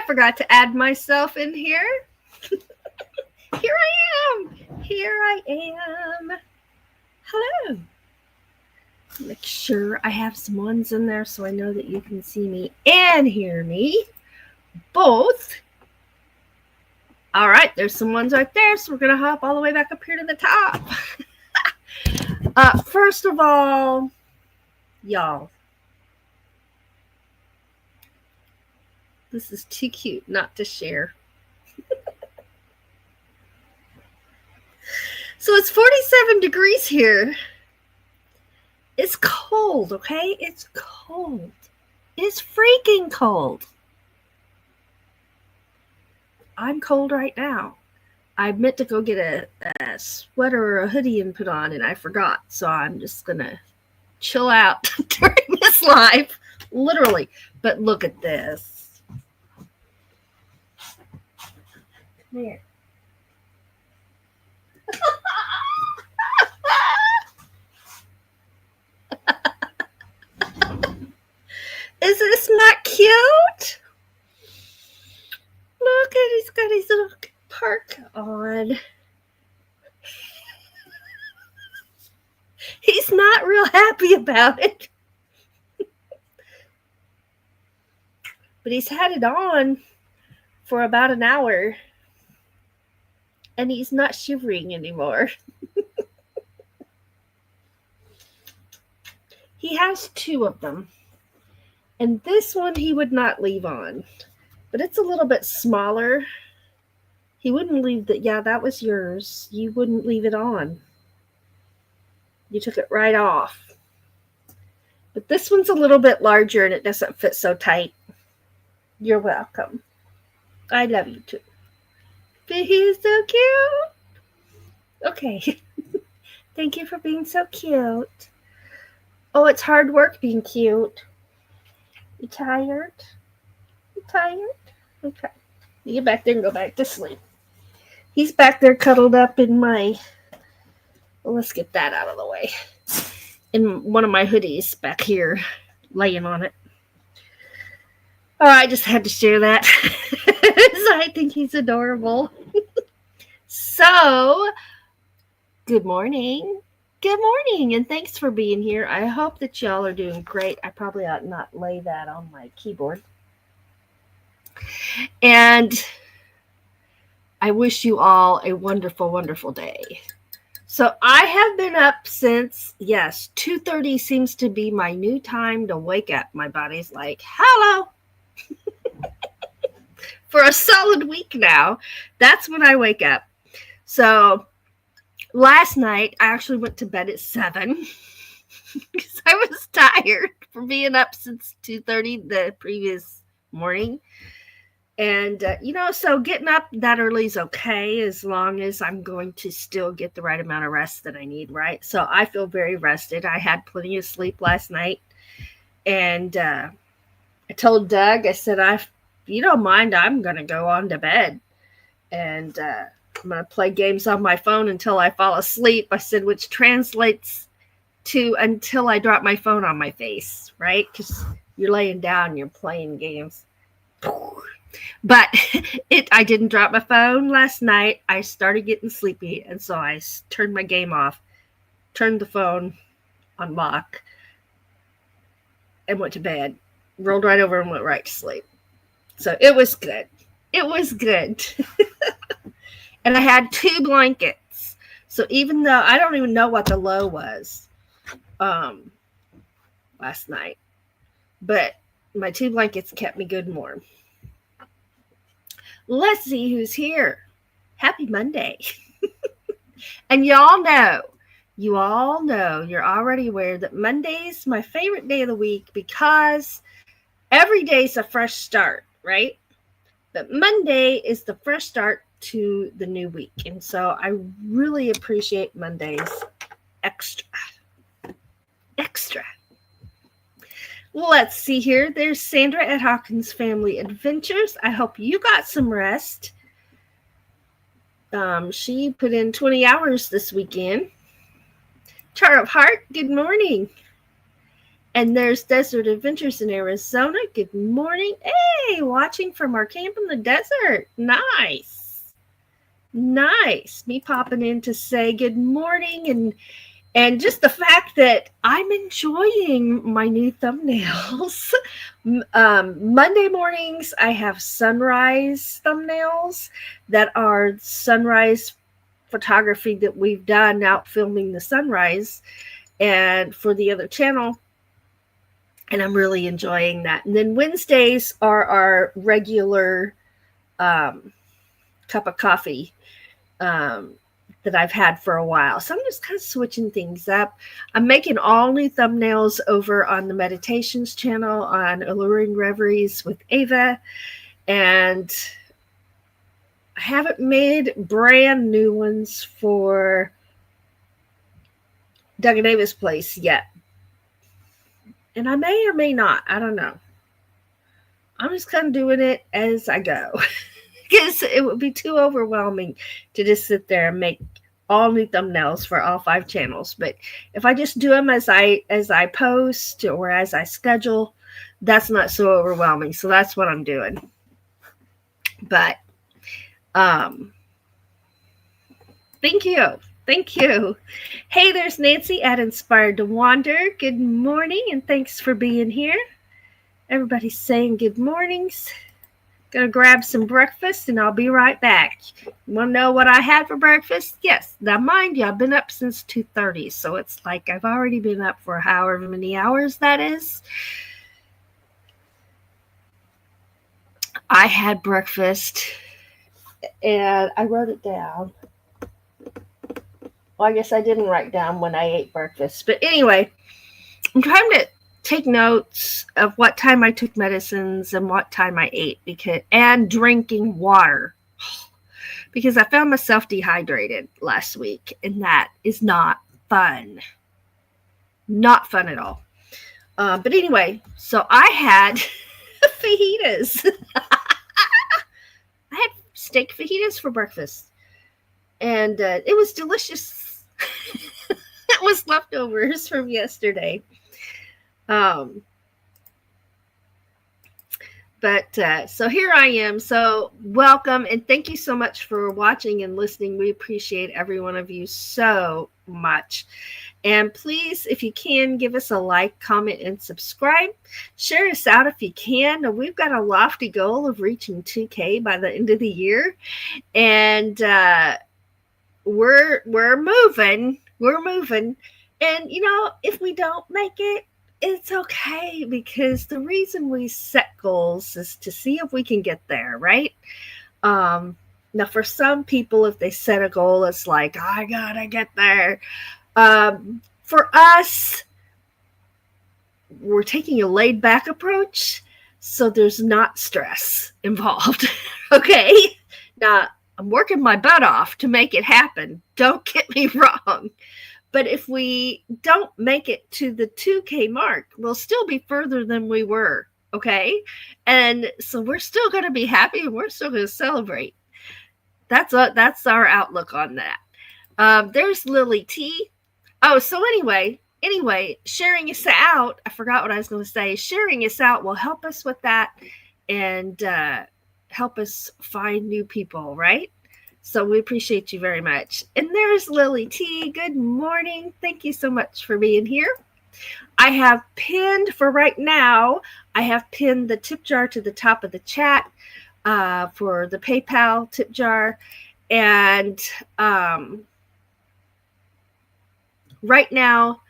I forgot to add myself in here. Here I am. Here I am. Hello. Make sure I have some ones in there so I know that you can see me and hear me. Both. All right, there's some ones right there, so we're going to hop all the way back up here to the top. First of all, y'all, this is too cute not to share. So it's 47 degrees here. It's cold, okay? It's cold. It's freaking cold. I'm cold right now. I meant to go get a sweater or a hoodie and put on, and I forgot. So I'm just going to chill out during this live, literally. But look at this. Come here. Is this not cute? Look at, he's got his little park on. He's not real happy about it. But he's had it on for about an hour. And he's not shivering anymore. He has two of them. And this one he would not leave on. But it's a little bit smaller. He wouldn't leave that. Yeah, that was yours. You wouldn't leave it on. You took it right off. But this one's a little bit larger and it doesn't fit so tight. You're welcome. I love you too. But he's so cute. Okay. Thank you for being so cute. Oh, it's hard work being cute. You tired? You tired? Okay. You get back there and go back to sleep. He's back there cuddled up in my... Well, let's get that out of the way. In one of my hoodies back here, laying on it. Oh, I just had to share that. I think he's adorable. So, good morning. Good morning, and thanks for being here. I hope that y'all are doing great. I probably ought not lay that on my keyboard. And I wish you all a wonderful, wonderful day. So I have been up since, 2:30 seems to be my new time to wake up. My body's like, hello. For a solid week now, that's when I wake up. So last night, I actually went to bed at 7 because I was tired for being up since 2:30 the previous morning. And, so getting up that early is okay as long as I'm going to still get the right amount of rest that I need, right? So I feel very rested. I had plenty of sleep last night. And I told Doug, I said, if you don't mind, I'm going to go on to bed. And I'm going to play games on my phone until I fall asleep. I said, which translates to until I drop my phone on my face, right? Because you're laying down, you're playing games. But I didn't drop my phone last night. I started getting sleepy, and so I turned my game off, turned the phone on lock, and went to bed. Rolled right over and went right to sleep. So it was good. It was good. And I had 2 blankets. So even though I don't even know what the low was last night, but my 2 blankets kept me good and warm. Let's see who's here. Happy Monday. And you all know, you're already aware that Monday's my favorite day of the week because every day is a fresh start, right? But Monday is the fresh start to the new week. And so I really appreciate Mondays extra. Let's see here. There's Sandra at Hawkins Family Adventures. I hope you got some rest. She put in 20 hours this weekend. Char of Heart, good morning. And there's Desert Adventures in Arizona. Good morning. Hey, watching from our camp in the desert. Nice. Nice. Me popping in to say good morning, and just the fact that I'm enjoying my new thumbnails. Monday mornings, I have sunrise thumbnails that are sunrise photography that we've done out filming the sunrise and for the other channel. And I'm really enjoying that. And then Wednesdays are our regular cup of coffee that I've had for a while. So I'm just kind of switching things up. I'm making all new thumbnails over on the Meditations channel on Alluring Reveries with Ava. And I haven't made brand new ones for Doug and Ava's place yet. And I may or may not. I don't know. I'm just kind of doing it as I go. Because it would be too overwhelming to just sit there and make all new thumbnails for all 5 channels. But if I just do them as I post or as I schedule, that's not so overwhelming. So that's what I'm doing. But thank you. Thank you. Hey, there's Nancy at Inspired to Wander. Good morning and thanks for being here. Everybody's saying good mornings. Gonna grab some breakfast and I'll be right back. You wanna know what I had for breakfast? Yes. Now mind you, I've been up since 2:30, so it's like I've already been up for however many hours that is. I had breakfast and I wrote it down. Well, I guess I didn't write down when I ate breakfast. But anyway, I'm trying to take notes of what time I took medicines and what time I ate and drinking water because I found myself dehydrated last week and that is not fun. Not fun at all. But anyway, so I had fajitas. I had steak fajitas for breakfast and it was delicious. It was leftovers from yesterday. So here I am. So welcome and thank you so much for watching and listening. We appreciate every one of you so much. And please, if you can, give us a like, comment, and subscribe. Share us out if you can. We've got a lofty goal of reaching 2K by the end of the year. And we're moving. We're moving. And, if we don't make it, it's okay because the reason we set goals is to see if we can get there, right? Now, for some people, if they set a goal, it's like, I gotta get there. For us, we're taking a laid back approach, so there's not stress involved. Okay? Now, I'm working my butt off to make it happen. Don't get me wrong. But if we don't make it to the 2K mark, we'll still be further than we were, okay? And so we're still going to be happy and we're still going to celebrate. That's our outlook on that. There's Lily T. Oh, so anyway, sharing us out, I forgot what I was going to say. Sharing us out will help us with that and help us find new people, right? So we appreciate you very much. And there's Lily T. Good morning. Thank you so much for being here. I have pinned for right now, I have pinned the tip jar to the top of the chat for the PayPal tip jar. And right now,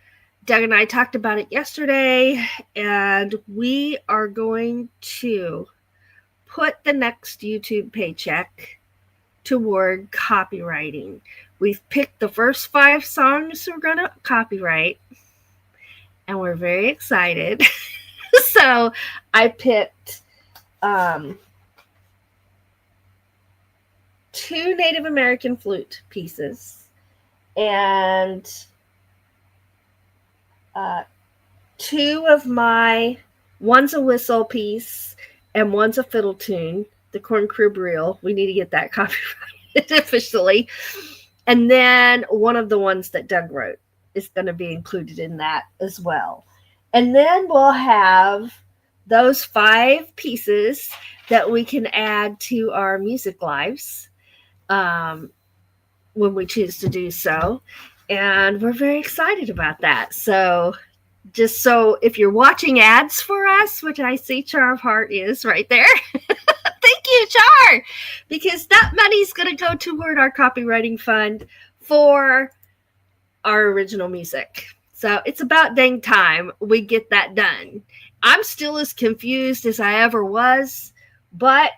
Doug and I talked about it yesterday, and we are going to put the next YouTube paycheck toward copywriting. We've picked the first 5 songs we're going to copyright, and we're very excited. So I picked 2 Native American flute pieces and 2 of one's a whistle piece and one's a fiddle tune, the Corn Crib Reel. We need to get that copyrighted officially. And then one of the ones that Doug wrote is going to be included in that as well. And then we'll have those 5 pieces that we can add to our music lives when we choose to do so. And we're very excited about that. So, just so if you're watching ads for us, which I see Char of Heart is right there. Thank you, Char, because that money's going to go toward our copywriting fund for our original music. So it's about dang time we get that done. I'm still as confused as I ever was, but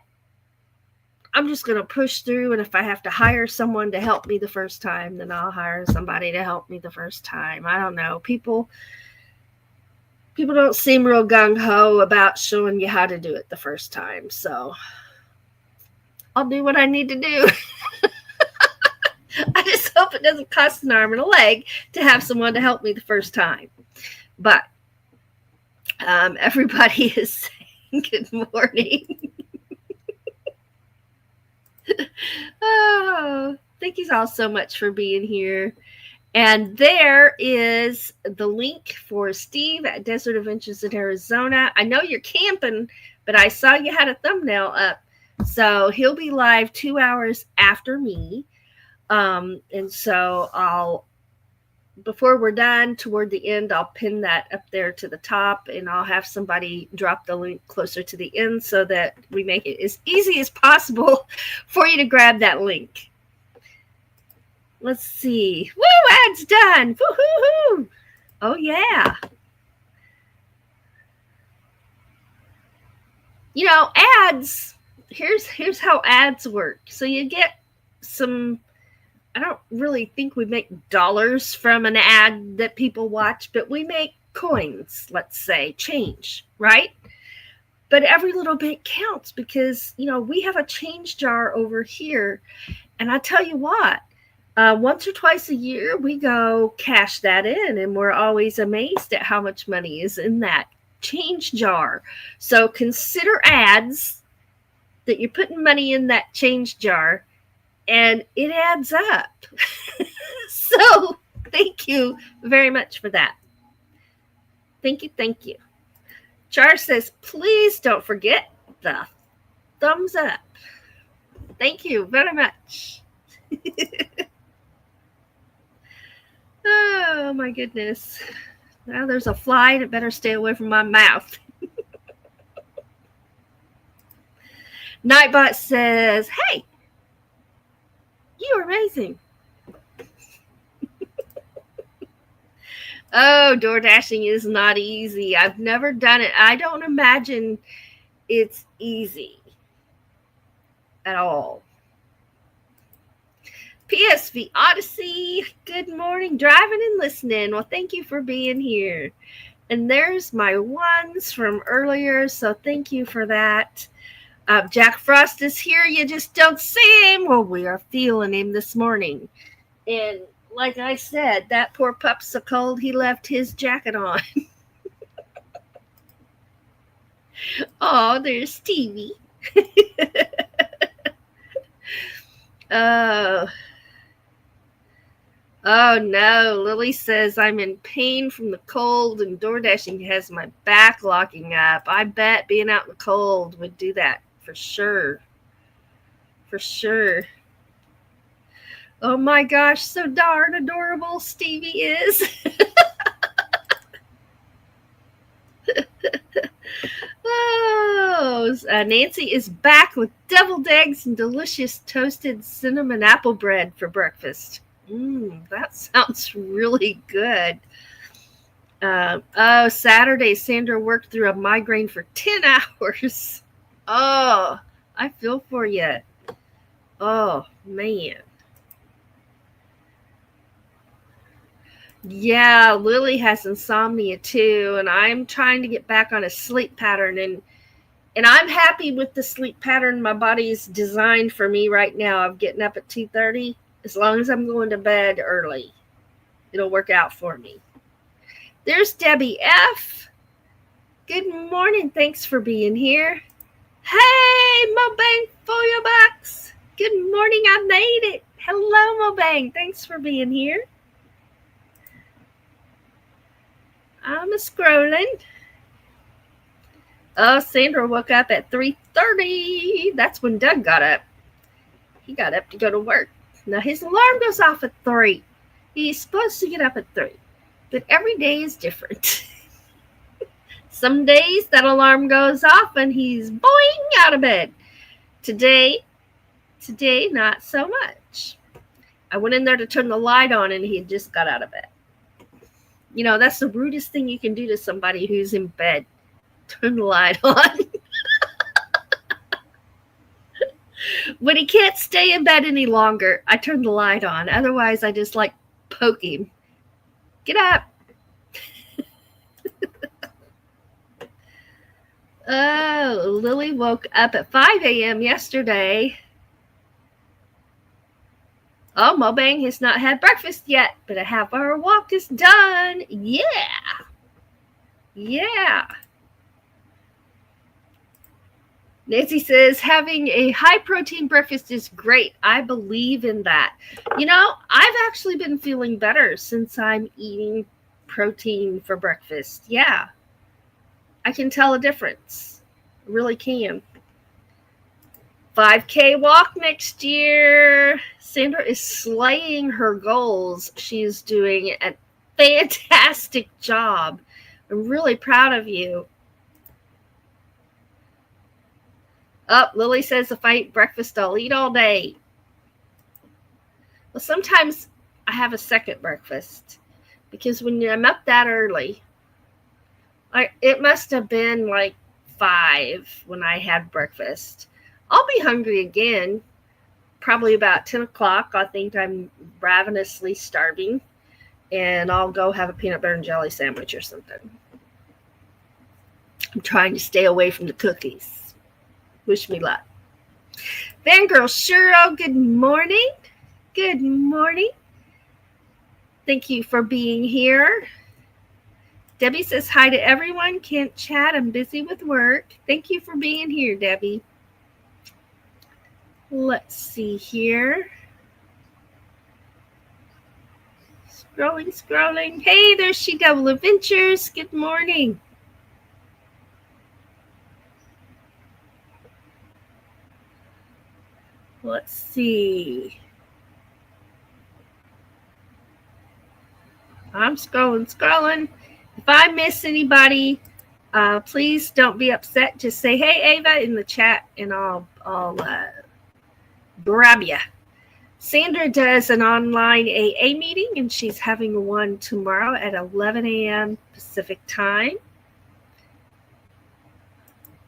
I'm just going to push through. And if I have to hire someone to help me the first time, then I'll hire somebody to help me the first time. I don't know. People don't seem real gung-ho about showing you how to do it the first time. So I'll do what I need to do. I just hope it doesn't cost an arm and a leg to have someone to help me the first time. But everybody is saying good morning. Oh, thank you all so much for being here. And there is the link for Steve at Desert Adventures in Arizona. I know you're camping, but I saw you had a thumbnail up. So he'll be live 2 hours after me. And so before we're done, toward the end, I'll pin that up there to the top, and I'll have somebody drop the link closer to the end so that we make it as easy as possible for you to grab that link. Let's see. Woo, ads done. Woo-hoo-hoo. Oh, yeah. You know, ads, here's how ads work. So you get some, I don't really think we make dollars from an ad that people watch, but we make coins, let's say, change, right? But every little bit counts because, you know, we have a change jar over here. And I tell you what, once or twice a year, we go cash that in, and we're always amazed at how much money is in that change jar. So consider ads that you're putting money in that change jar, and it adds up. So thank you very much for that. Thank you. Thank you. Char says, please don't forget the thumbs up. Thank you very much. Oh, my goodness. Now there's a fly, and it better stay away from my mouth. Nightbot says, hey, you are amazing. Oh, door dashing is not easy. I've never done it. I don't imagine it's easy at all. PSV Odyssey, good morning, driving and listening. Well, thank you for being here. And there's my ones from earlier, so thank you for that. Jack Frost is here. You just don't see him. Well, we are feeling him this morning. And like I said, that poor pup's so cold he left his jacket on. Oh, there's Stevie. Oh no, Lily says I'm in pain from the cold and door dashing has my back locking up. I bet being out in the cold would do that for sure. For sure. Oh my gosh, so darn adorable Stevie is. Oh, Nancy is back with deviled eggs and delicious toasted cinnamon apple bread for breakfast. That sounds really good. Saturday, Sandra worked through a migraine for 10 hours. Oh, I feel for you. Oh, man. Yeah, Lily has insomnia too, and I'm trying to get back on a sleep pattern, and I'm happy with the sleep pattern my body's designed for me right now. I'm getting up at 2:30. As long as I'm going to bed early, it'll work out for me. There's Debbie F. Good morning. Thanks for being here. Hey, Mobang for your box. Good morning. I made it. Hello, Mobang. Thanks for being here. I'm scrolling. Oh, Sandra woke up at 3:30. That's when Doug got up. He got up to go to work. Now his alarm goes off at 3. He's supposed to get up at 3. But every day is different. Some days that alarm goes off and he's boing out of bed. Today, not so much. I went in there to turn the light on and he had just got out of bed. You know, that's the rudest thing you can do to somebody who's in bed. Turn the light on. When he can't stay in bed any longer, I turn the light on. Otherwise, I just like poke him. Get up. Oh, Lily woke up at 5 a.m. yesterday. Oh, Mobang has not had breakfast yet, but a half-hour walk is done. Yeah. Yeah. Nancy says, having a high-protein breakfast is great. I believe in that. You know, I've actually been feeling better since I'm eating protein for breakfast. Yeah. I can tell a difference. I really can. 5K walk next year. Sandra is slaying her goals. She's doing a fantastic job. I'm really proud of you. Oh, Lily says, if I eat breakfast, I'll eat all day. Well, sometimes I have a second breakfast because when I'm up that early, it must have been like 5 when I had breakfast. I'll be hungry again, probably about 10 o'clock. I think I'm ravenously starving, and I'll go have a peanut butter and jelly sandwich or something. I'm trying to stay away from the cookies. Wish me luck. Fangirl Shuro, good morning. Good morning. Thank you for being here. Debbie says hi to everyone. Can't chat. I'm busy with work. Thank you for being here, Debbie. Let's see here. Scrolling. Hey, there's She Devil Adventures. Good morning. Let's see. I'm scrolling. If I miss anybody, please don't be upset. Just say, hey, Ava, in the chat, and I'll grab you. Sandra does an online AA meeting, and she's having one tomorrow at 11 a.m. Pacific time.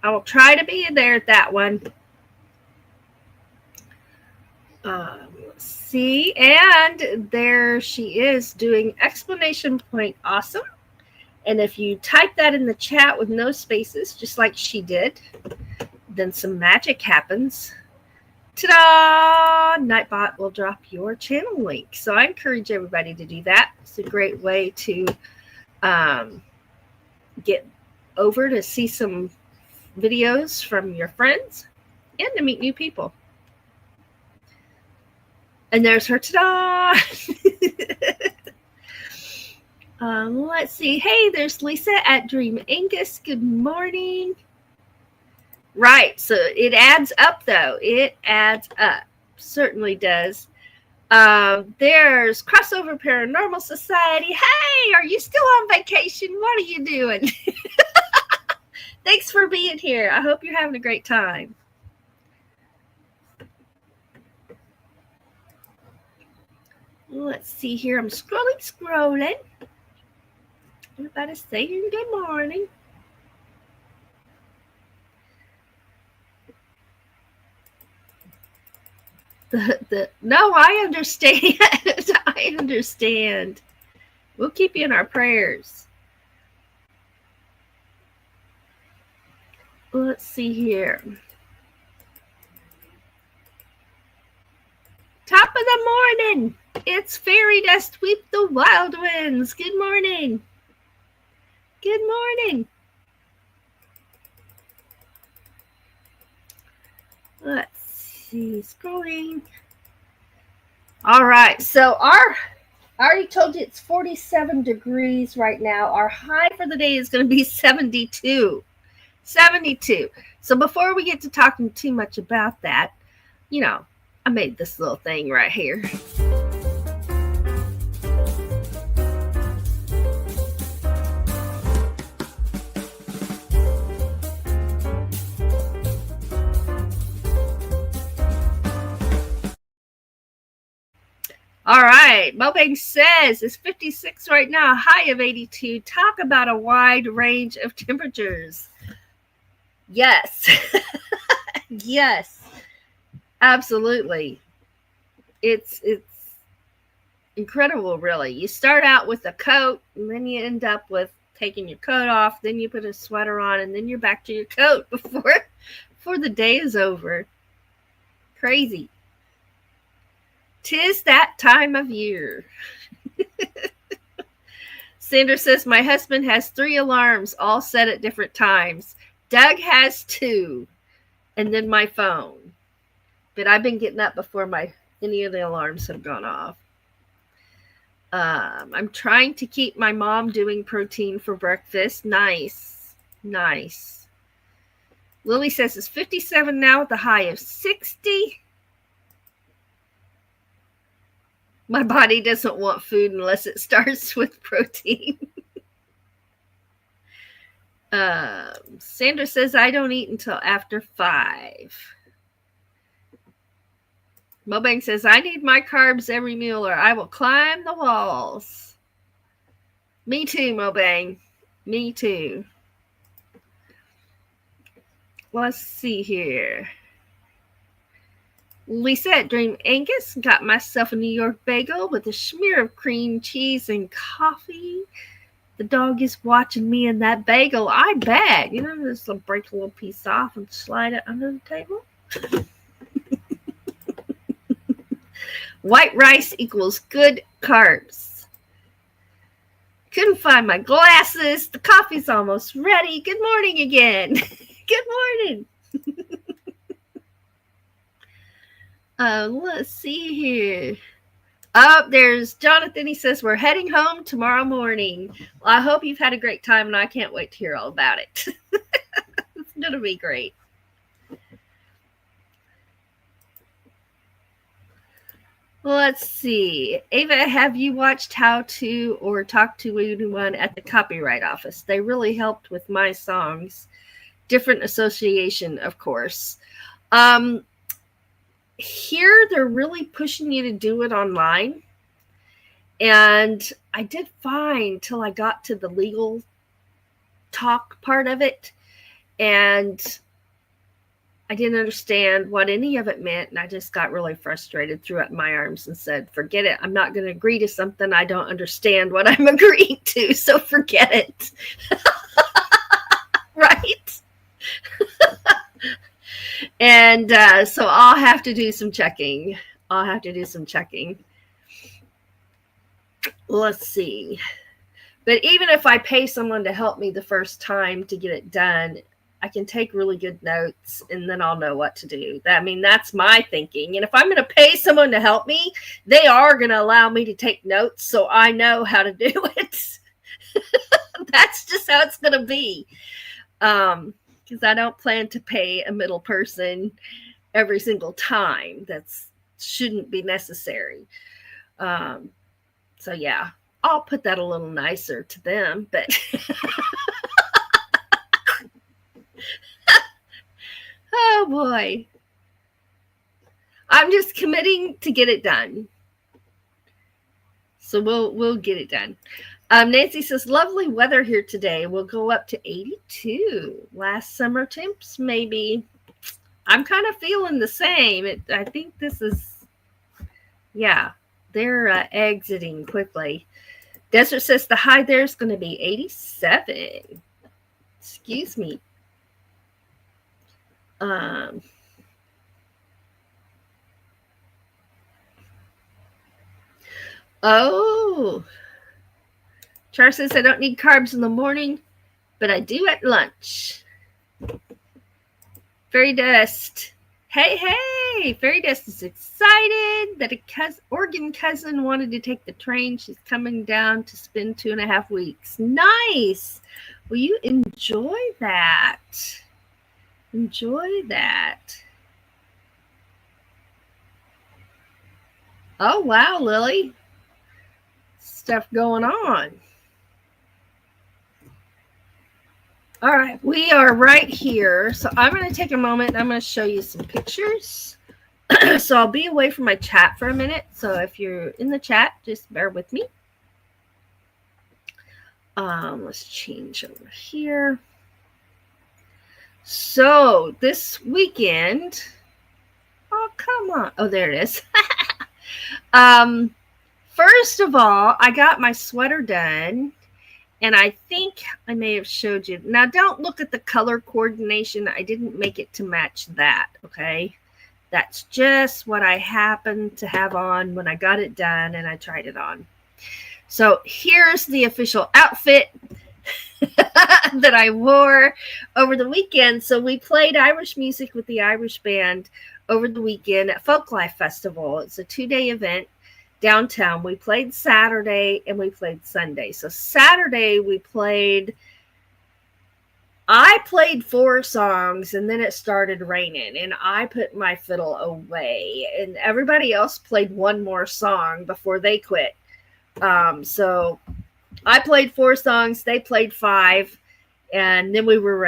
I will try to be there at that one. Let's see. And there she is doing exclamation point awesome. And if you type that in the chat with no spaces, just like she did, then some magic happens. Ta-da! Nightbot will drop your channel link. So I encourage everybody to do that. It's a great way to get over to see some videos from your friends and to meet new people. And there's her. Ta-da! Let's see. Hey, there's Lisa at Dream Angus. Good morning. Right. So it adds up, though. It adds up. Certainly does. There's Crossover Paranormal Society. Hey, are you still on vacation? What are you doing? Thanks for being here. I hope you're having a great time. Let's see here. I'm scrolling. Everybody's saying good morning. No, I understand. I understand. We'll keep you in our prayers. Let's see here. Top of the morning. It's Fairy Dust Weep the Wild Winds. Good morning. Good morning. Let's see. Scrolling. All right. So our I already told you it's 47 degrees right now. Our high for the day is going to be 72. 72. So before we get to talking too much about that, I made this little thing right here. All right. Moping says it's 56 right now, high of 82. Talk about a wide range of temperatures. Yes. Yes. Absolutely. It's incredible, really. You start out with a coat, and then you end up with taking your coat off, then you put a sweater on, and then you're back to your coat before the day is over. Crazy. 'Tis that time of year. Sandra says, my husband has 3 alarms all set at different times. Doug has 2, and then my phone. But I've been getting up before any of the alarms have gone off. I'm trying to keep my mom doing protein for breakfast. Nice. Nice. Lily says it's 57 now with a high of 60. My body doesn't want food unless it starts with protein. Sandra says, I don't eat until after 5. Mobang says, I need my carbs every meal or I will climb the walls. Me too, Mobang. Me too. Let's see here. Lisa at Dream Angus got myself a New York bagel with a smear of cream cheese and coffee. The dog is watching me and that bagel. I bet. Just break a little piece off and slide it under the table. White rice equals good carbs. Couldn't find my glasses. The coffee's almost ready. Good morning again. Good morning. Let's see here. Oh, there's Jonathan. He says, we're heading home tomorrow morning. Well, I hope you've had a great time, and I can't wait to hear all about it. It's going to be great. Let's see. Ava, have you watched How to or talked to anyone at the Copyright Office? They really helped with my songs. Different association, of course. Here, they're really pushing you to do it online. And I did fine till I got to the legal talk part of it. And I didn't understand what any of it meant. And I just got really frustrated, threw up my arms and said, forget it. I'm not going to agree to something I don't understand what I'm agreeing to. So forget it. Right? And so I'll have to do some checking. Let's see. But even if I pay someone to help me the first time to get it done, I can take really good notes and then I'll know what to do. That's my thinking. And if I'm going to pay someone to help me, they are going to allow me to take notes so I know how to do it. That's just how it's going to be. Because I don't plan to pay a middle person every single time. That shouldn't be necessary. So yeah, I'll put that a little nicer to them, but oh boy. I'm just committing to get it done. So we'll get it done. Nancy says, lovely weather here today. We'll go up to 82. Last summer temps, maybe. I'm kind of feeling the same. I think this is, yeah, they're exiting quickly. Desert says the high there is going to be 87. Excuse me. Oh. Char says I don't need carbs in the morning, but I do at lunch. Fairy Dust. Hey, Fairy Dust is excited that a Oregon cousin wanted to take the train. She's coming down to spend 2.5 weeks. Nice. Will you enjoy that? Enjoy that. Oh, wow, Lily. Stuff going on. All right, we are right here. So I'm going to take a moment and I'm going to show you some pictures. So I'll be away from my chat for a minute. So if you're in the chat, just bear with me. Let's change over here. So this weekend, oh, come on. Oh, there it is. First of all, I got my sweater done. And I think I may have showed you. Now, don't look at the color coordination. I didn't make it to match that, okay? That's just what I happened to have on when I got it done and I tried it on. So here's the official outfit that I wore over the weekend. So we played Irish music with the Irish band over the weekend at Folklife Festival. It's a 2-day event downtown. We played Saturday and we played Sunday. So Saturday I played 4 songs and then it started raining and I put my fiddle away and everybody else played 1 more song before they quit. So I played 4 songs, they played 5, and then we were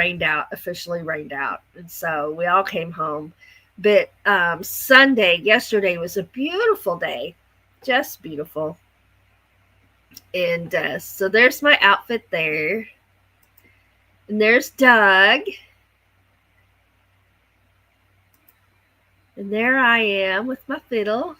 officially rained out. And so we all came home. But yesterday was a beautiful day, just beautiful. And so there's my outfit there. And there's Doug. And there I am with my fiddle.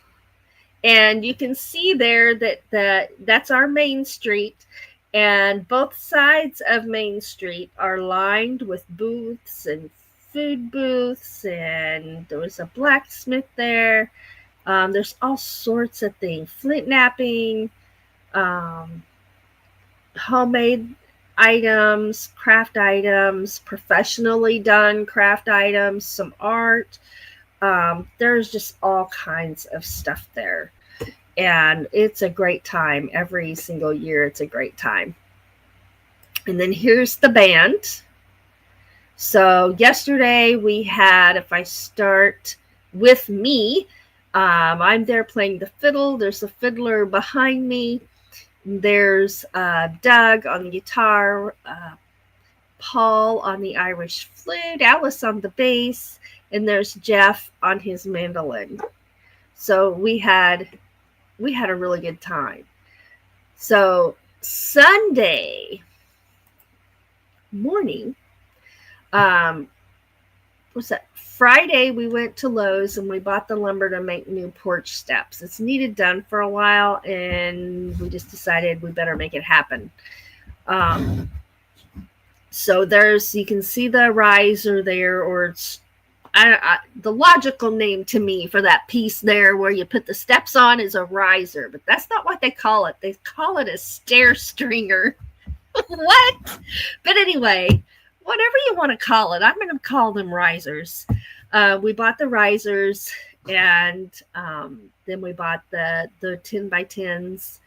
And you can see there that that's our Main Street. And both sides of Main Street are lined with booths and food booths. And there was a blacksmith there. There's all sorts of things. Flint knapping, homemade items, craft items, professionally done craft items, some art. There's just all kinds of stuff there. And it's a great time. Every single year, it's a great time. And then here's the band. So yesterday we had, if I start with me, I'm there playing the fiddle. There's a fiddler behind me. There's Doug on the guitar, Paul on the Irish flute, Alice on the bass, and there's Jeff on his mandolin. So we had a really good time. So Sunday morning, Friday we went to Lowe's and we bought the lumber to make new porch steps. It's needed done for a while and we just decided we better make it happen. So you can see the riser there, or it's the logical name to me for that piece there where you put the steps on is a riser, but that's not what they call it. They call it a stair stringer. What? But anyway, whatever you want to call it, I'm going to call them risers. We bought the risers, and then we bought the 10x10s,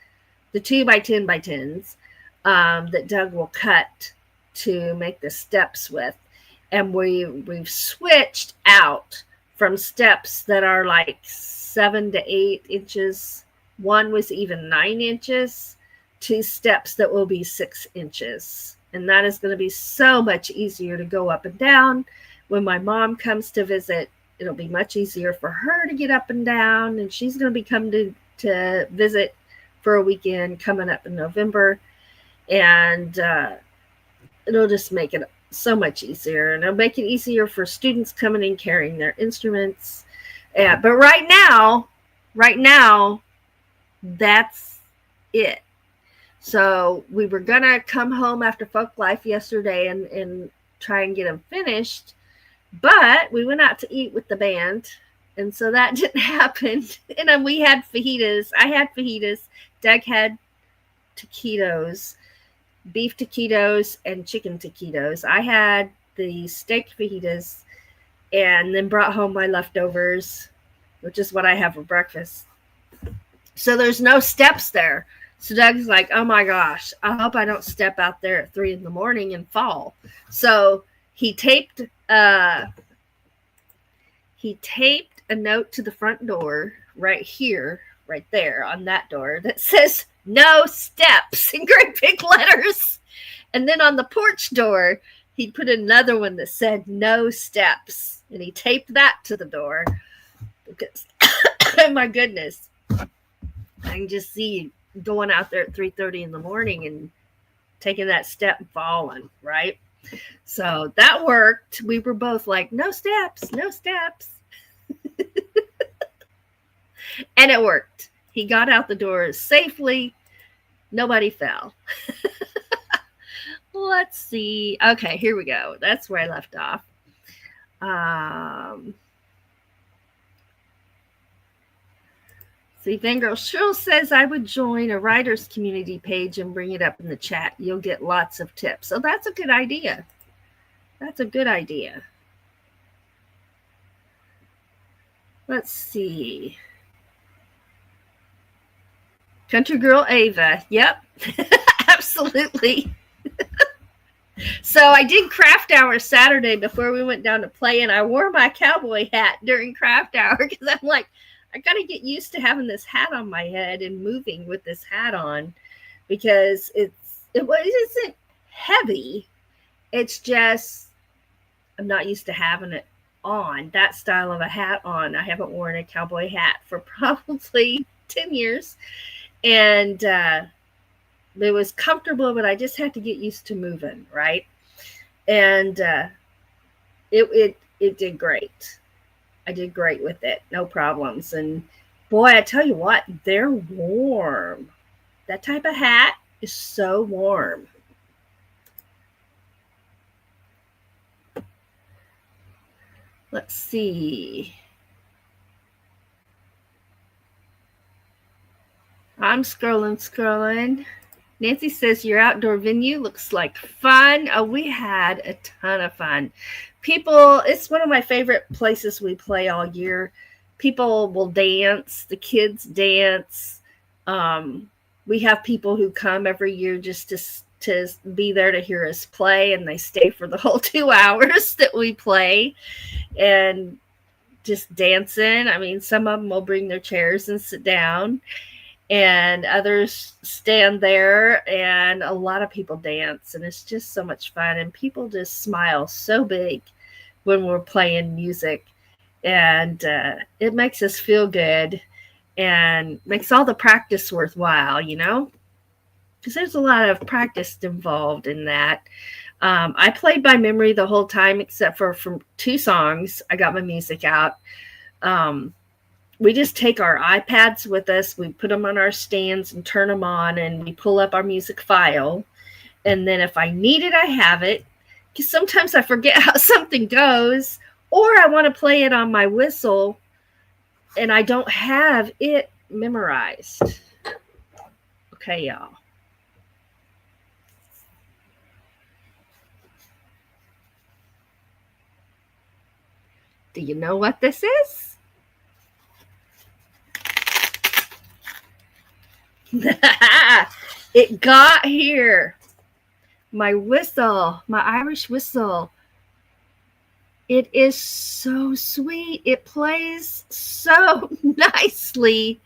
the 2x10x10s that Doug will cut to make the steps with. And we've switched out from steps that are like 7 to 8 inches. One was even 9 inches to steps that will be 6 inches. And that is going to be so much easier to go up and down. When my mom comes to visit, it'll be much easier for her to get up and down. And she's going to be coming to visit for a weekend coming up in November. And it'll just make it so much easier, and it'll make it easier for students coming in carrying their instruments. But right now, that's it. So we were gonna come home after Folklife yesterday and try and get them finished, but we went out to eat with the band, and so that didn't happen. And then we had fajitas. I had fajitas. Doug had taquitos. Beef taquitos and chicken taquitos. I had the steak fajitas, and then brought home my leftovers, which is what I have for breakfast. So there's no steps there. So Doug's like, oh my gosh, I hope I don't step out there at 3 a.m. and fall. So he taped a note to the front door right here, right there on that door that says no steps in great big letters. And then on the porch door, he put another one that said no steps. And he taped that to the door. Because, oh my goodness, I can just see you going out there at 3:30 in the morning and taking that step and falling, right? So that worked. We were both like, no steps, no steps. And it worked. He got out the door safely. Nobody fell. Let's see. Okay, here we go. That's where I left off. See, Fangirl Shrill says I would join a writer's community page and bring it up in the chat. You'll get lots of tips. So that's a good idea. That's a good idea. Let's see. Country Girl Ava. Yep, absolutely. So I did craft hour Saturday before we went down to play, and I wore my cowboy hat during craft hour because I'm like, I got to get used to having this hat on my head and moving with this hat on, because it isn't heavy. It's just I'm not used to having it on, that style of a hat on. I haven't worn a cowboy hat for probably 10 years. And it was comfortable, but I just had to get used to moving, right? And it did great. I did great with it, no problems. And boy, I tell you what, they're warm. That type of hat is so warm. Let's see. I'm scrolling. Nancy says your outdoor venue looks like fun. Oh, we had a ton of fun. People, it's one of my favorite places we play all year. People will dance. The kids dance. We have people who come every year just to be there to hear us play, and they stay for the whole 2 hours that we play and just dancing. I mean, some of them will bring their chairs and sit down, and others stand there, and a lot of people dance, and it's just so much fun. And people just smile so big when we're playing music, and it makes us feel good and makes all the practice worthwhile, you know, because there's a lot of practice involved in that. I played by memory the whole time, except for from 2 songs. I got my music out. We just take our iPads with us, we put them on our stands and turn them on, and we pull up our music file. And then if I need it, I have it, because sometimes I forget how something goes, or I want to play it on my whistle and I don't have it memorized. Okay, y'all. Do you know what this is? It got here. My whistle, my Irish whistle. It is so sweet. It plays so nicely.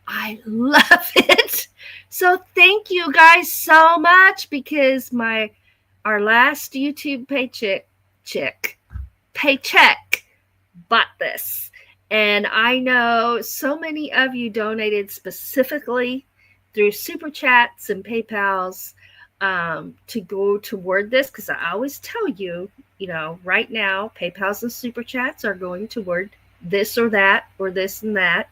I love it. So thank you guys so much, because our last YouTube paycheck bought this. And I know so many of you donated specifically through Super Chats and PayPals to go toward this, because I always tell you, you know, right now, PayPals and Super Chats are going toward this or that or this and that.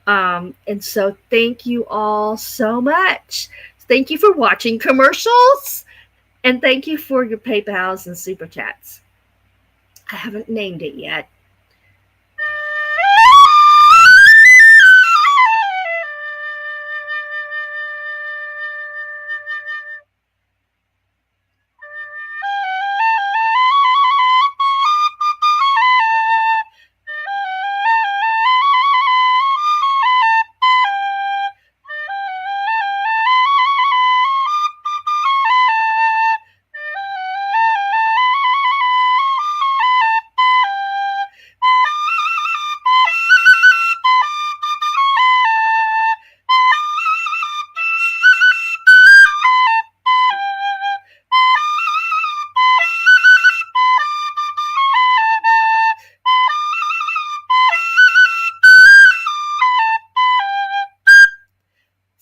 And so thank you all so much. Thank you for watching commercials, and thank you for your PayPals and Super Chats. I haven't named it yet.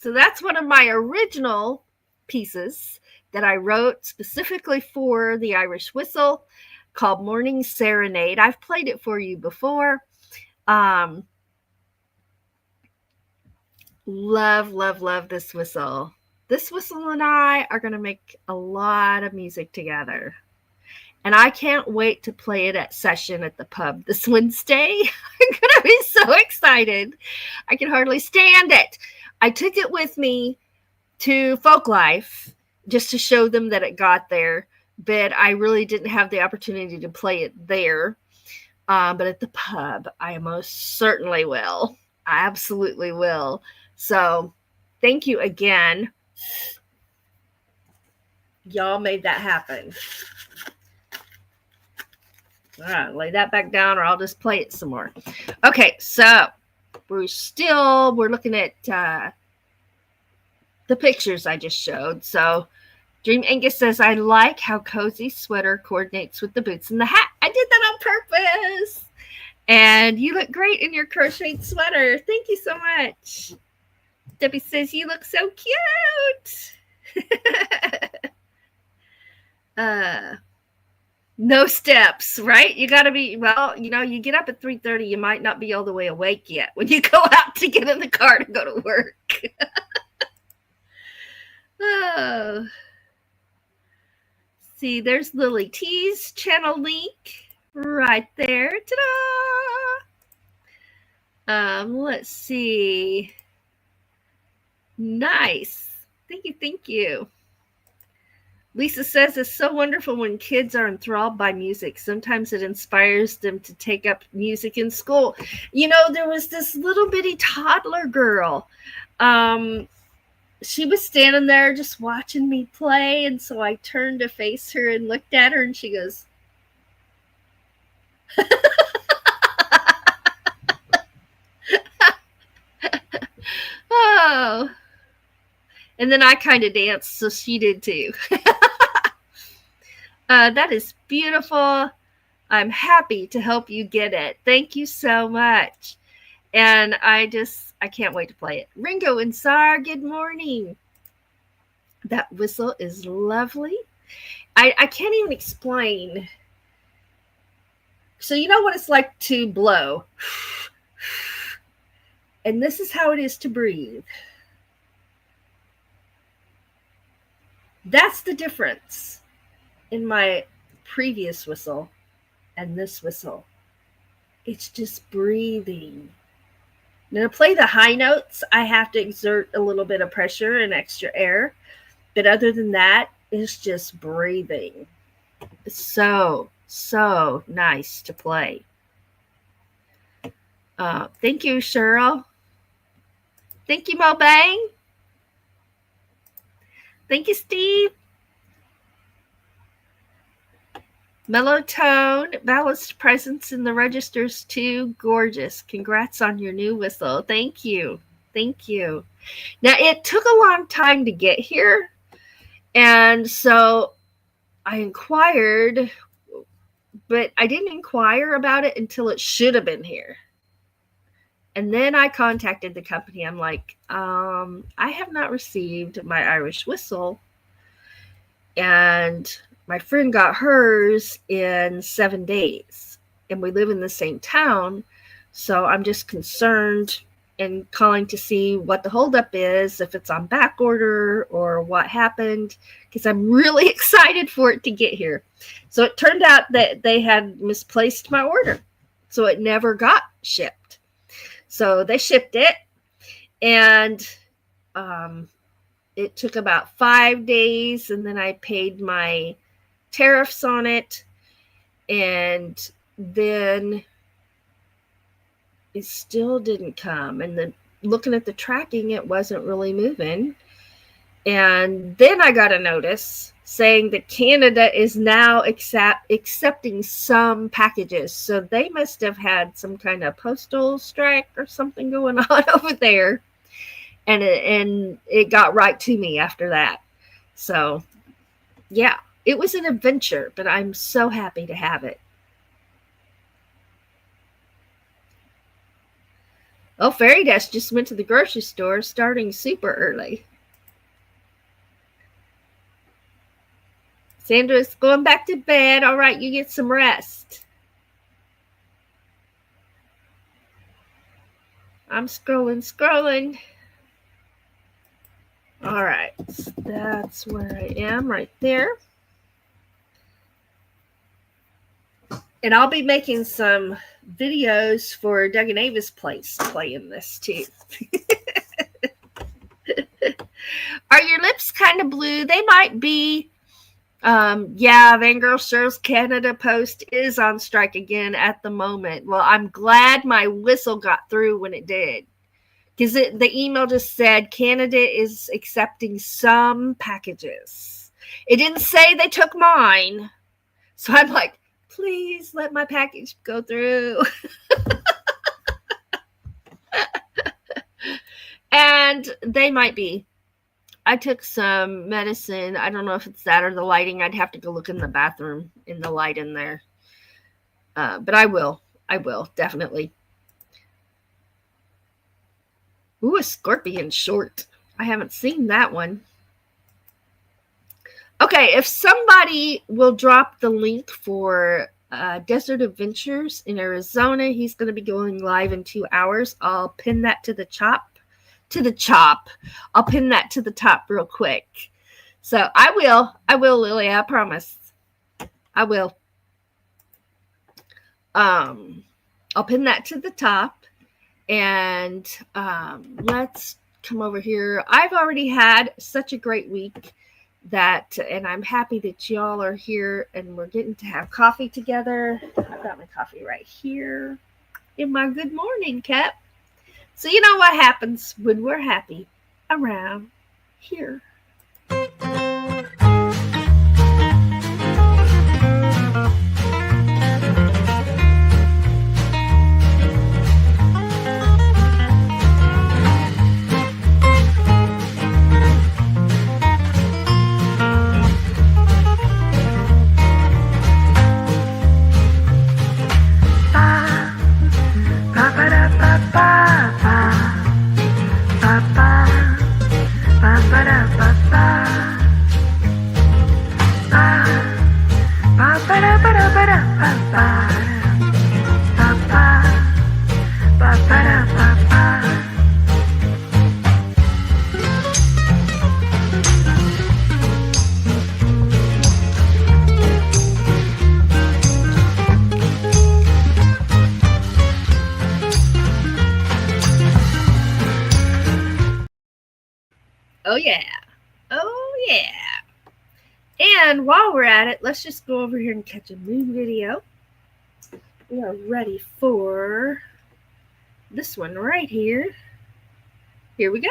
So that's one of my original pieces that I wrote specifically for the Irish whistle, called Morning Serenade. I've played it for you before. Love, love, love this whistle. This whistle and I are going to make a lot of music together. And I can't wait to play it at session at the pub this Wednesday. I'm going to be so excited. I can hardly stand it. I took it with me to Folklife just to show them that it got there, but I really didn't have the opportunity to play it there. But at the pub, I most certainly will. I absolutely will. So thank you again. Y'all made that happen. All right, lay that back down or I'll just play it some more. Okay, so we're looking at the pictures I just showed. So Dream Angus says, I like how cozy sweater coordinates with the boots and the hat. I did that on purpose. And you look great in your crocheted sweater. Thank you so much. Debbie says, you look so cute. No steps, right? You got to be, well, you get up at 3:30, you might not be all the way awake yet when you go out to get in the car to go to work. Oh. See, there's Lily T's channel link right there. Ta-da! Let's see. Nice. Thank you. Lisa says it's so wonderful when kids are enthralled by music. Sometimes it inspires them to take up music in school. There was this little bitty toddler girl. She was standing there just watching me play, and so I turned to face her and looked at her, and she goes, oh. And then I kind of danced, so she did too. That is beautiful. I'm happy to help you get it. Thank you so much. And I can't wait to play it. Ringo and Sar, good morning. That whistle is lovely. I can't even explain. So you know what it's like to blow. And this is how it is to breathe. That's the difference in my previous whistle and this whistle. It's just breathing. Now, to play the high notes, I have to exert a little bit of pressure and extra air. But other than that, it's just breathing. It's so, so nice to play. Thank you, Cheryl. Thank you, Mo Bang. Thank you, Steve. Mellow tone, balanced presence in the registers too. Gorgeous. Congrats on your new whistle. Thank you. Now, it took a long time to get here. And so I inquired, but I didn't inquire about it until it should have been here. And then I contacted the company. I'm like, I have not received my Irish whistle. And my friend got hers in 7 days. And we live in the same town. So I'm just concerned and calling to see what the holdup is, if it's on back order or what happened, because I'm really excited for it to get here. So it turned out that they had misplaced my order. So it never got shipped. So they shipped it, and it took about 5 days, and then I paid my tariffs on it, and then it still didn't come. And then looking at the tracking, it wasn't really moving. And then I got a notice saying that Canada is now accepting some packages. So they must have had some kind of postal strike or something going on over there. And it got right to me after that. So, yeah, it was an adventure, but I'm so happy to have it. Oh, Fairy Dust just went to the grocery store starting super early. Sandra's going back to bed. All right, you get some rest. I'm scrolling. All right, that's where I am right there. And I'll be making some videos for Doug and Ava's place playing this too. Are your lips kind of blue? They might be. Yeah, Vangirl Show's Canada Post is on strike again at the moment. Well, I'm glad my whistle got through when it did. Because the email just said Canada is accepting some packages. It didn't say they took mine. So I'm like, please let my package go through. And they might be. I took some medicine. I don't know if it's that or the lighting. I'd have to go look in the bathroom in the light in there. But I will. I will, definitely. Ooh, a scorpion short. I haven't seen that one. Okay, if somebody will drop the link for Desert Adventures in Arizona, he's going to be going live in 2 hours. I'll pin that to the chop. I'll pin that to the top real quick. So I will, Lily. I promise. I will. I'll pin that to the top, and let's come over here. I've already had such a great week and I'm happy that y'all are here and we're getting to have coffee together. I've got my coffee right here in my good morning cup. So you know what happens when we're happy around here. Oh yeah. Oh yeah. And while we're at it, let's just go over here and catch a moon video. We are ready for this one right here. Here we go.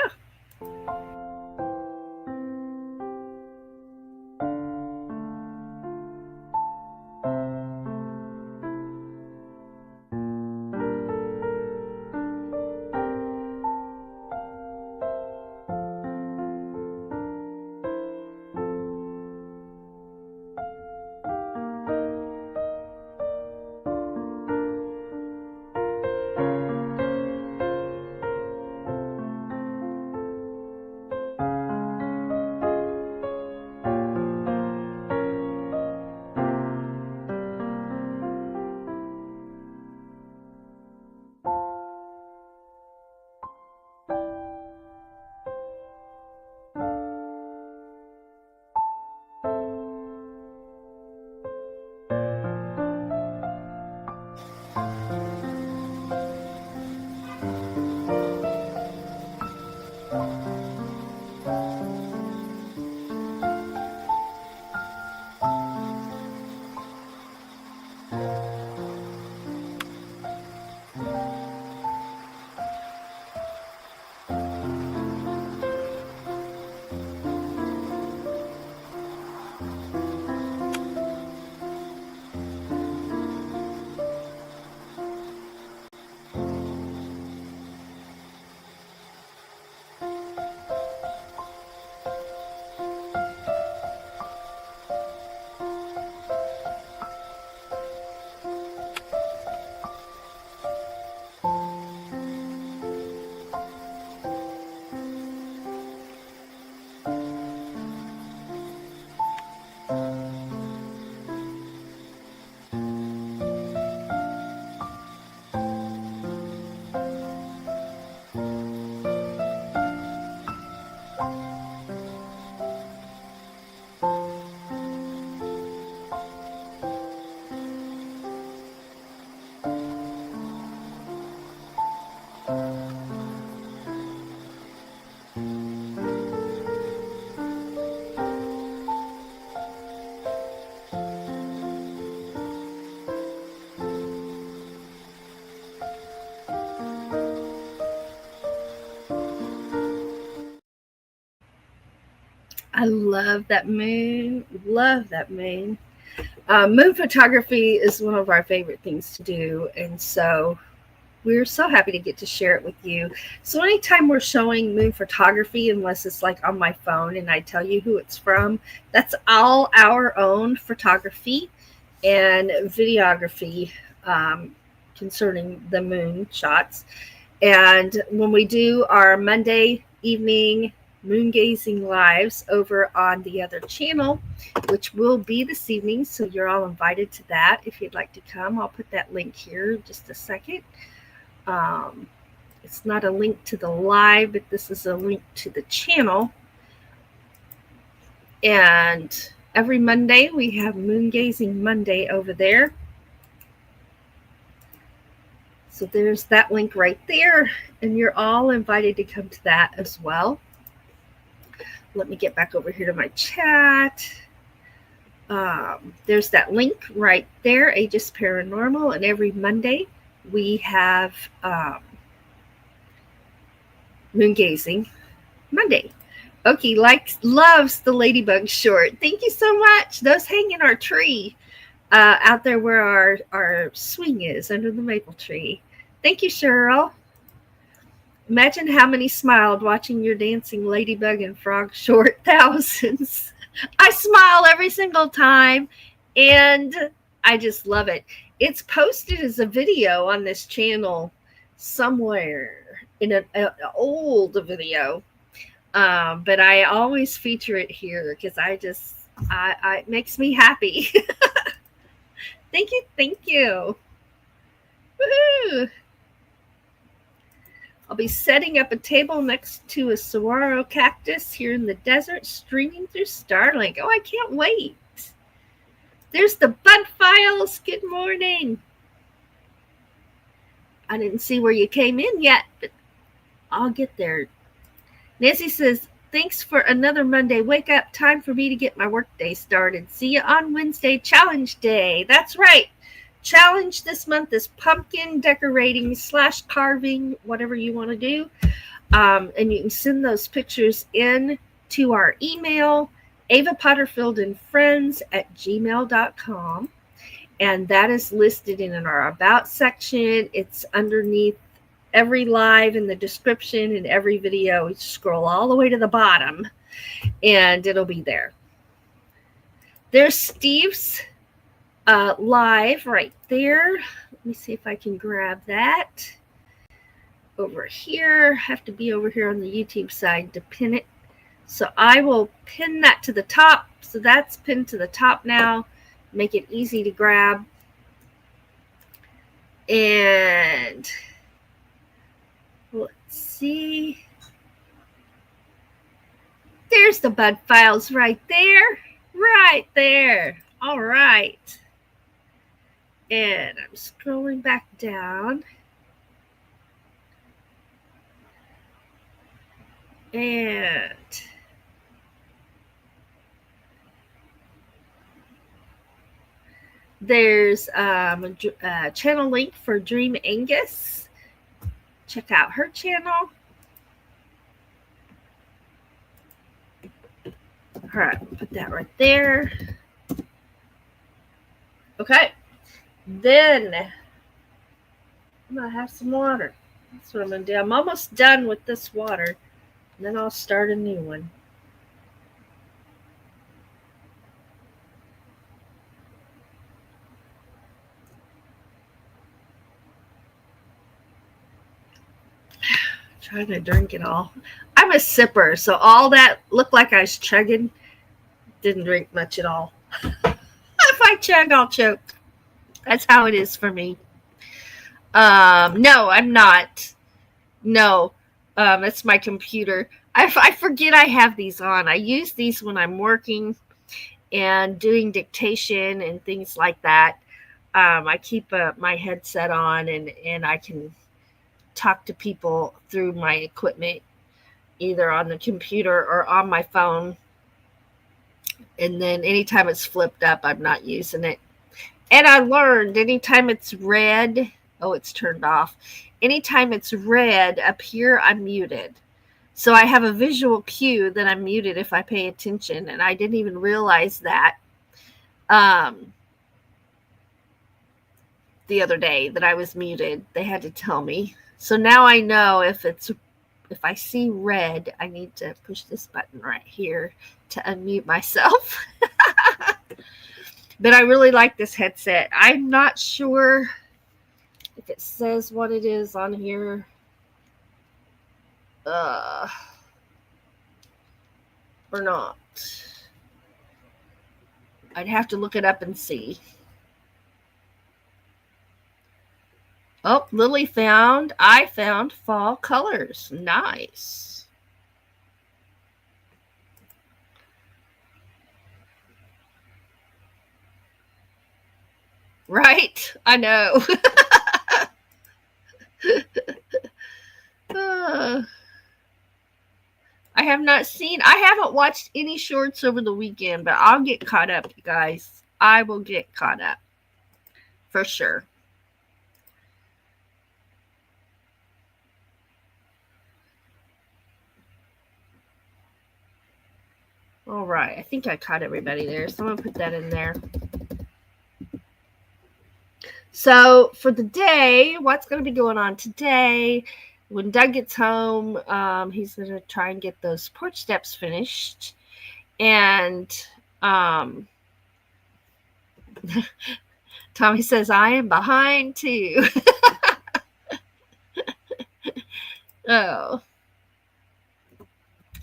I love that moon. Love that moon. Moon photography is one of our favorite things to do. And so we're so happy to get to share it with you. So anytime we're showing moon photography, unless it's like on my phone and I tell you who it's from, that's all our own photography and videography concerning the moon shots. And when we do our Monday evening moon gazing lives over on the other channel, which will be this evening, so you're all invited to that if you'd like to come. I'll put that link here in just a second. It's not a link to the live, but this is a link to the channel. And every Monday we have Moon Gazing Monday over there. So there's that link right there, and you're all invited to come to that as well. Let me get back over here to my chat. There's that link right there, Aegis Paranormal, and every Monday we have Moon Gazing Monday. Okie loves the ladybug short. Thank you so much. Those hang in our tree out there where our swing is under the maple tree. Thank you, Cheryl. Imagine how many smiled watching your dancing ladybug and frog short. Thousands. I smile every single time, and I just love it. It's posted as a video on this channel somewhere in an old video, but I always feature it here because it makes me happy. Thank you. Woohoo! I'll be setting up a table next to a saguaro cactus here in the desert, streaming through Starlink. Oh, I can't wait. There's the Bud Files. Good morning. I didn't see where you came in yet, but I'll get there. Nancy says, thanks for another Monday wake up. Time for me to get my workday started. See you on Wednesday, challenge day. That's right. Challenge this month is pumpkin decorating / carving, whatever you want to do. And you can send those pictures in to our email, Ava Potterfield and Friends @gmail.com. And that is listed in our About section. It's underneath every live in the description and every video. You scroll all the way to the bottom and it'll be there. There's Steve's live right there. Let me see if I can grab that over here. Have to be over here on the YouTube side to pin it. So I will pin that to the top. So that's pinned to the top now. Make it easy to grab. And let's see. There's the Bud Files right there. Right there. All right. And I'm scrolling back down. And there's a channel link for Dream Angus. Check out her channel. All right, put that right there. Okay. Then I'm going to have some water. That's what I'm going to do. I'm almost done with this water. And then I'll start a new one. Trying to drink it all. I'm a sipper, so all that looked like I was chugging. Didn't drink much at all. If I chug, I'll choke. That's how it is for me. No, I'm not. No. It's my computer. I forget I have these on. I use these when I'm working and doing dictation and things like that. I keep my headset on, and I can talk to people through my equipment, either on the computer or on my phone. And then anytime it's flipped up, I'm not using it. And I learned anytime it's red, oh, it's turned off. Anytime it's red up here, I'm muted. So I have a visual cue that I'm muted if I pay attention. And I didn't even realize that the other day that I was muted. They had to tell me. So now I know if I see red, I need to push this button right here to unmute myself. But I really like this headset. I'm not sure if it says what it is on here. Or not. I'd have to look it up and see. Oh, Lily I found fall colors. Nice. Right? I know. I haven't watched any shorts over the weekend, but I'll get caught up, you guys. I will get caught up. For sure. All right. I think I caught everybody there, so I'm going to put that in there. So for the day, what's going to be going on today? When Doug gets home, he's going to try and get those porch steps finished. And Tommy says, I am behind too. Oh.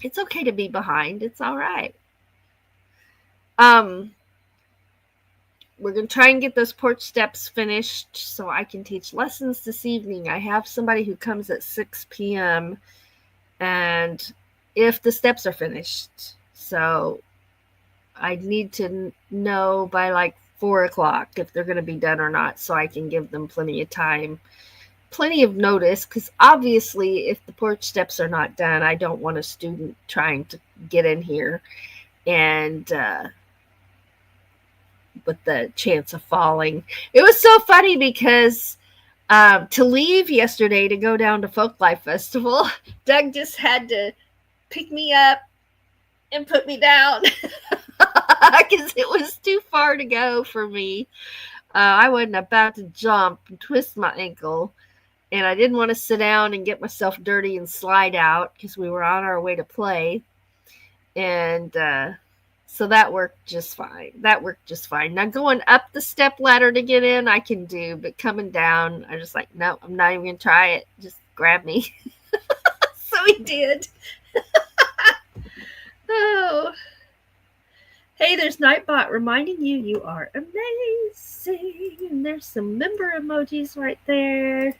It's okay to be behind. It's all right. We're going to try and get those porch steps finished so I can teach lessons this evening. I have somebody who comes at 6 p.m. and if the steps are finished. So I need to know by like 4 o'clock if they're going to be done or not, so I can give them plenty of time, plenty of notice, because obviously if the porch steps are not done, I don't want a student trying to get in here and with the chance of falling. It was so funny because to leave yesterday to go down to Folklife Festival, Doug just had to pick me up and put me down because it was too far to go for me. I wasn't about to jump and twist my ankle, and I didn't want to sit down and get myself dirty and slide out because we were on our way to play. And so that worked just fine. Now going up the step ladder to get in, I can do, but coming down, I'm just like, no, I'm not even going to try it. Just grab me. So he did. Oh. Hey, there's Nightbot reminding you are amazing. And there's some member emojis right there.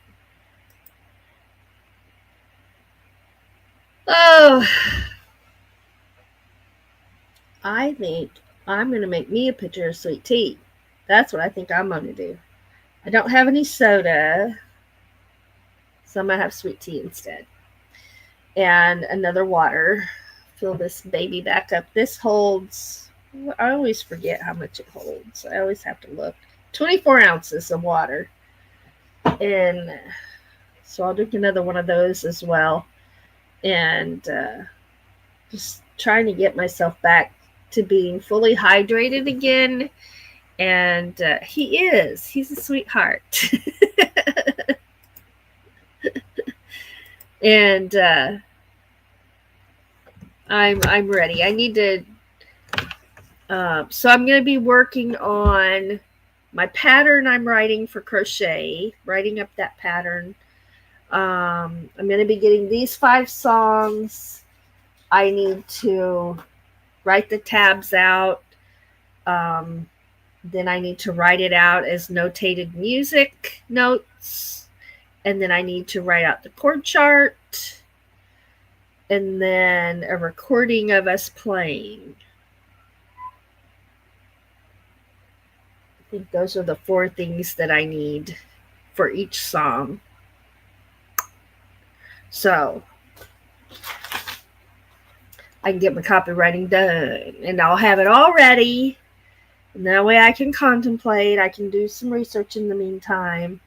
Oh. I think I'm going to make me a pitcher of sweet tea. That's what I think I'm going to do. I don't have any soda, so I'm going to have sweet tea instead. And another water. Fill this baby back up. This holds, I always forget how much it holds. I always have to look. 24 ounces of water. And so I'll drink another one of those as well. And just trying to get myself back to being fully hydrated again. And he's a sweetheart. And I'm ready. I need to so I'm going to be working on my pattern I'm writing for crochet, writing up that pattern. I'm going to be getting these 5 songs. I need to write the tabs out. Then I need to write it out as notated music notes. And then I need to write out the chord chart. and then a recording of us playing. I think those are the 4 things that I need for each song. So I can get my copywriting done, and I'll have it all ready. And that way I can contemplate. I can do some research in the meantime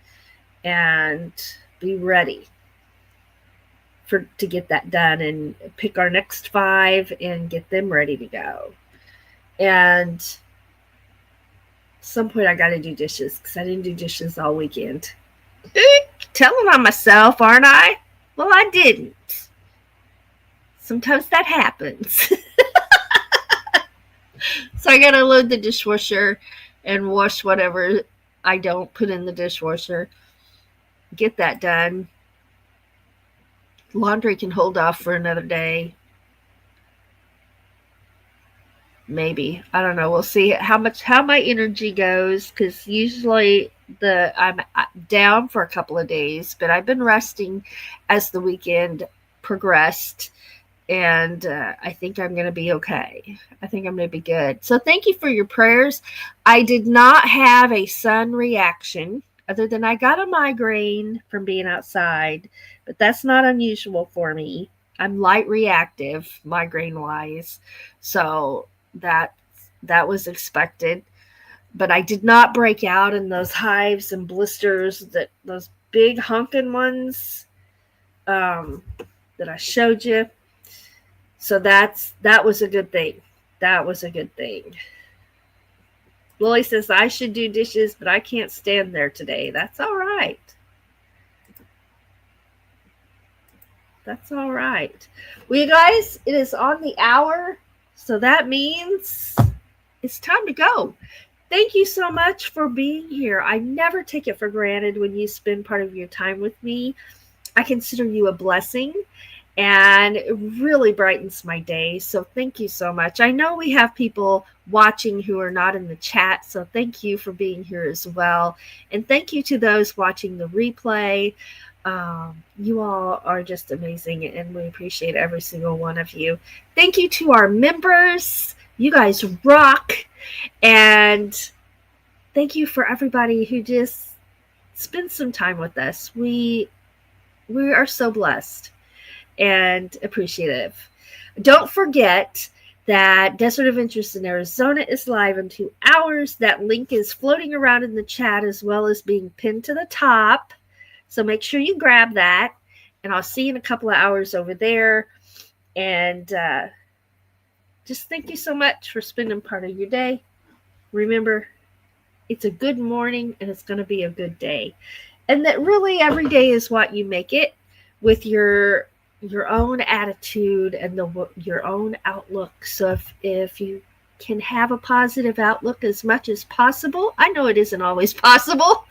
and be ready to get that done and pick our next 5 and get them ready to go. And at some point I got to do dishes because I didn't do dishes all weekend. Telling on myself, aren't I? Well, I didn't. Sometimes that happens. So I got to load the dishwasher and wash whatever I don't put in the dishwasher. Get that done. Laundry can hold off for another day. Maybe. I don't know. We'll see how my energy goes, because usually I'm down for a couple of days, but I've been resting as the weekend progressed, and I think I'm going to be okay. I think I'm going to be good. So thank you for your prayers. I did not have a sun reaction, other than I got a migraine from being outside, but that's not unusual for me. I'm light reactive, migraine wise. So that was expected. But I did not break out in those hives and blisters, those big honking ones that I showed you. So that was a good thing. That was a good thing. Lily says I should do dishes, but I can't stand there today. That's all right. That's all right. Well, you guys, it is on the hour, so that means it's time to go. Thank you so much for being here. I never take it for granted when you spend part of your time with me. I consider you a blessing, and it really brightens my day. So thank you so much. I know we have people watching who are not in the chat, so thank you for being here as well. And thank you to those watching the replay. You all are just amazing, and we appreciate every single one of you. Thank you to our members. You guys rock. And thank you for everybody who just spends some time with us. We are so blessed and appreciative. Don't forget that Desert Adventures in Arizona is live in 2 hours. That link is floating around in the chat, as well as being pinned to the top. So make sure you grab that, and I'll see you in a couple of hours over there. And just thank you so much for spending part of your day. Remember, it's a good morning, and it's going to be a good day. And that really every day is what you make it, with your own attitude and your own outlook. So if you can have a positive outlook as much as possible, I know it isn't always possible,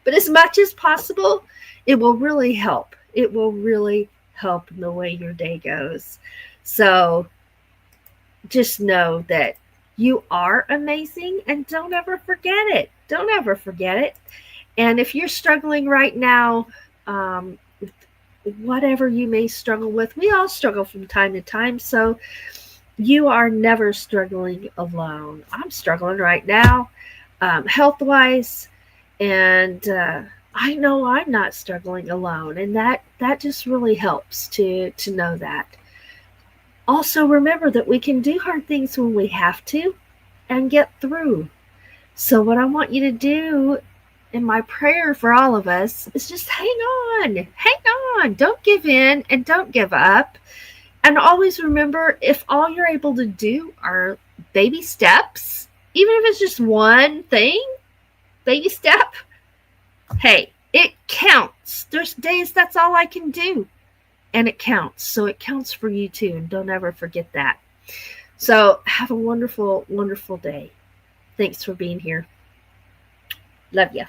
but as much as possible, it will really help. It will really help in the way your day goes. So just know that you are amazing, and don't ever forget it. Don't ever forget it. And if you're struggling right now, with whatever you may struggle with, we all struggle from time to time. So you are never struggling alone. I'm struggling right now, health-wise, and I know I'm not struggling alone. And that just really helps to know that. Also, remember that we can do hard things when we have to and get through. So what I want you to do, in my prayer for all of us, is just hang on. Don't give in and don't give up. And always remember, if all you're able to do are baby steps, even if it's just one thing, baby step, hey, it counts. There's days that's all I can do, and it counts. So it counts for you too, and don't ever forget that. So have a wonderful, wonderful day. Thanks for being here. Love ya.